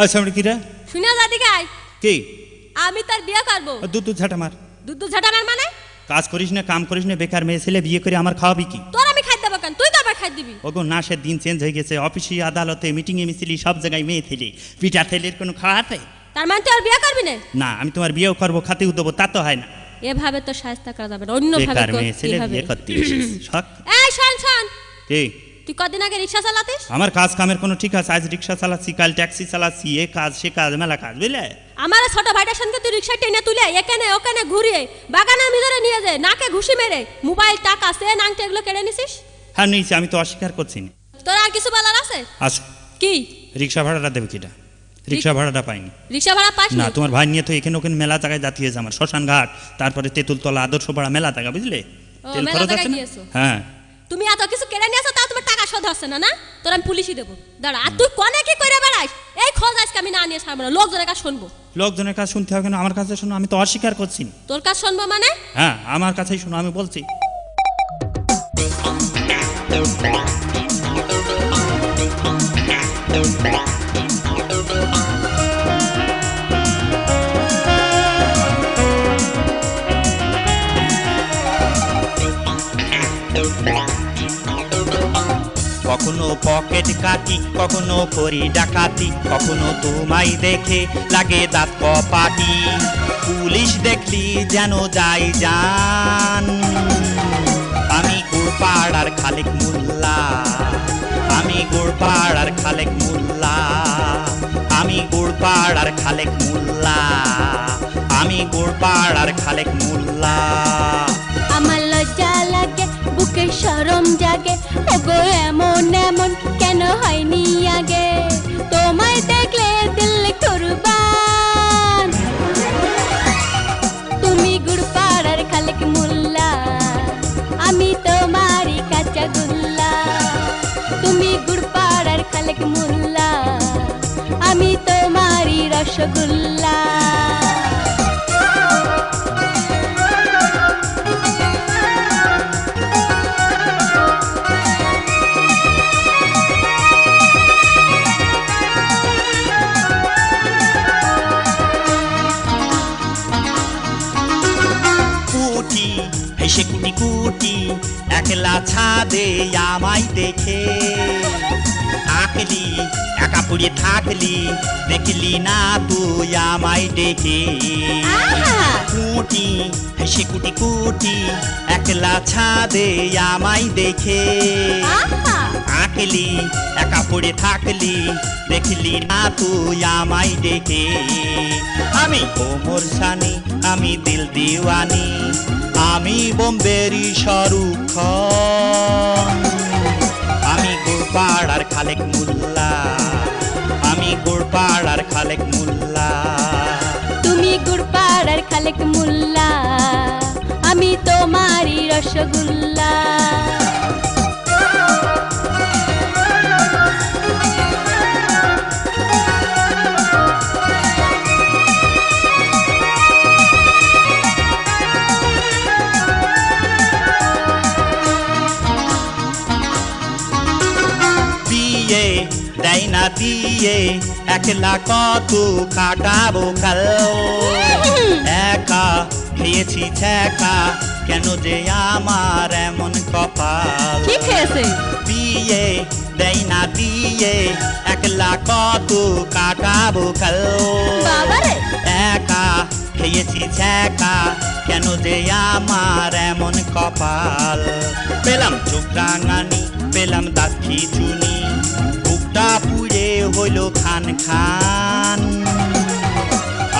আচ্ছা কি রে শুনে যা দিকে আয়। কি আমি তার বিয়ে করবো। দুধ ঝাঁটা মার। দুধ ঝাঁটানোর মানে? কাজ করিস না, কাম করিস না, বেকার মেয়ে ছেলে বিয়ে করে আমার খাওয়াবি কি? তোর আমি খাই দেবো কেন? তুই তো আবার খাই দিবি। ওগো না, সে দিন চেঞ্জ হয়ে গেছে। অফিসে, আদালতে, মিটিংয়ে মিছিলি সব জায়গায় মেয়ে ছেলে, পিঠা ছেলের কোনো খাওয়াতে। তার মানে তুই আর বিয়ে করবি না? না, আমি তোমার বিয়েও করবো, খাতেও দেবো, তা তো হয় না। এভাবে তো শাস্তি করা যাবে না, অন্য ভাবে বেকার মেয়ে করতে ছেলে হবে। বিয়ে করতে শখ। এই শোন শোন, কি তুই কদিন আগে রিকশা চালাতিস? আমার কাজ কামের কোনো ঠিক আছে? আজ রিক্সা চালাচ্ছি, কাল ট্যাক্সি চালাচ্ছি, এ কাজ সে কাজ, মেলা কাজ, বুঝলে? আমার ছোট ভাইটার সঙ্গে তুই রিকশা টেনে তুলে এখানে ওখানে ঘুরিয়ে বাগানের ভিতরে নিয়ে যায়, নাকে ঘুষি মেরে মোবাইল, টাকা, সেন, আংটি এগুলো কেড়ে নিছিস। হ্যাঁ নিয়েছি, আমি তো অস্বীকার করছি না। তোর আর কিছু বলার আছে? আছে। কি? রিক্সা ভাড়াটা দেবে কিটা? রিক্সা ভাড়াটা পাইনি। রিকশা ভাড়া পাস না, না? তোমার ভাই নিয়ে তো এখানে ওখানে মেলা জায়গায় যাতে হয়েছে আমার, শ্মশান ঘাট, তারপরে তেঁতুলতলা, আদর্শ পাড়া, মেলা জায়গা, বুঝলে? ও, তেল মেলা খরচ জায়গায় আছে না? গিয়েছো? হ্যাঁ। তুমি এত কিছু কেড়ে নিয়েছো, তাও তোমার টাকা শোধ হচ্ছে না? না, তোর আমি পুলিশই দেবো। দাঁড়া, আর তুই কনে কি করে বেড়াস? এই খোঁজ আজকে আমি না নিয়ে ছাড়বো না, লোকজনের কাছে শুনবো। লোকজনের কাছে শুনতে হবে কেন? আমার কাছে শোনো, আমি তো অস্বীকার করছি না। তোর কাছে শুনবো মানে? হ্যাঁ, আমার কাছেই শোনো, আমি বলছি। কখনো পকেট কাটি, কখনো করি ডাকাতি, কখনো তোমায় দেখে লাগে দাঁত কপাটি। পুলিশ দেখলি যেন যাই জান, আমি গোড়পাড়ার খালেক মোল্লা, আমি গোড়পাড়ার খালেক মোল্লা, আমি গোড়পাড়ার খালেক মোল্লা, আমি গোড়পাড়ার খালেক মোল্লা। আমার লজ্জা লাগে, বুকে শরম জাগে, ওগো এমন এমন কেন হয়নি আগে? তোমায় দেখলে দিল কুরবান, তুমি গুড়পাড়ার খালেক মোল্লা, আমি তোমারই কাঁচা গোল্লা। তুমি গুড়পাড়ার খালেক মোল্লা, আমি তোমারই রসগোল্লা। কুটি হেসে কুটি কুটি একলা ছাদে আমায় দেখে, আকলি একা পড়ে থাকলি, দেখলি না তুই আমায় ডেকে। কুটি হেসে কুটি কুটি একলা ছাদে আমায় দেখে, আকলি একা পড়ে থাকলি, দেখলি না তুই আমায় ডেকে। আমি কোমর সানি, আমি দিল দিওয়ানি, আমি বোম্বেরি শাহরুখ খান, আমি গোড়পাড়ার খালেক মোল্লা, আমি গোড়পাড়ার খালেক মোল্লা। তুমি গুড়পাড়ার খালেক মোল্লা, আমি তোমারই রসগোল্লা। বিয়ে দেয় না দিয়ে একলা কত কাটাবো কাল, একা খেয়েছি ছ্যাঁকা, কেন যে আমার এমন কপাল। কি খেয়েছে? বিয়ে দেয় না দিয়ে একলা কত কাটাবো কাল, বাবারে, একা খেয়েছি ছ্যাঁকা, কেন যে আমার এমন কপাল। পেলাম চোখ রাঙানি, পেলাম দাঁত খিচুনি, বুকটা পুড়ে হইল খান খান।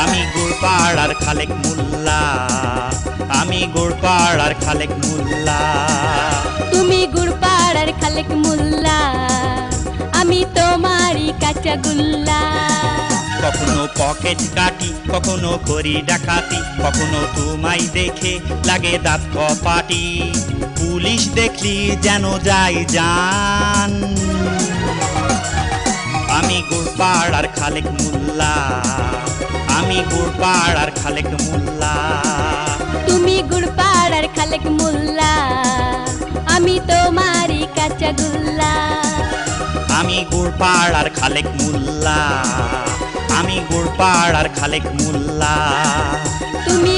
আমি গোড়পাড়ার খালেক মোল্লা, আমি গোড়পাড়ার খালেক মোল্লা। তুমি গুড়পাড়ার খালেক মোল্লা, আমি তোমারই কাঁচা গোল্লা। কখনো পকেট কাটি, কখনো করি ডাকাতি, কখনো তোমায় দেখে লাগে দাঁত কপাটি। পুলিশ দেখলি যেন যাই জান, আমি গোড়পাড়ার খালেক মোল্লা, আমি গোড়পাড়ার খালেক মোল্লা। তুমি গুড়পাড়ার খালেক মোল্লা, আমি তোমারই কাঁচা গোল্লা। আমি গোড়পাড়ার খালেক মোল্লা, পাড়ার খালেক মোল্লা। তুমি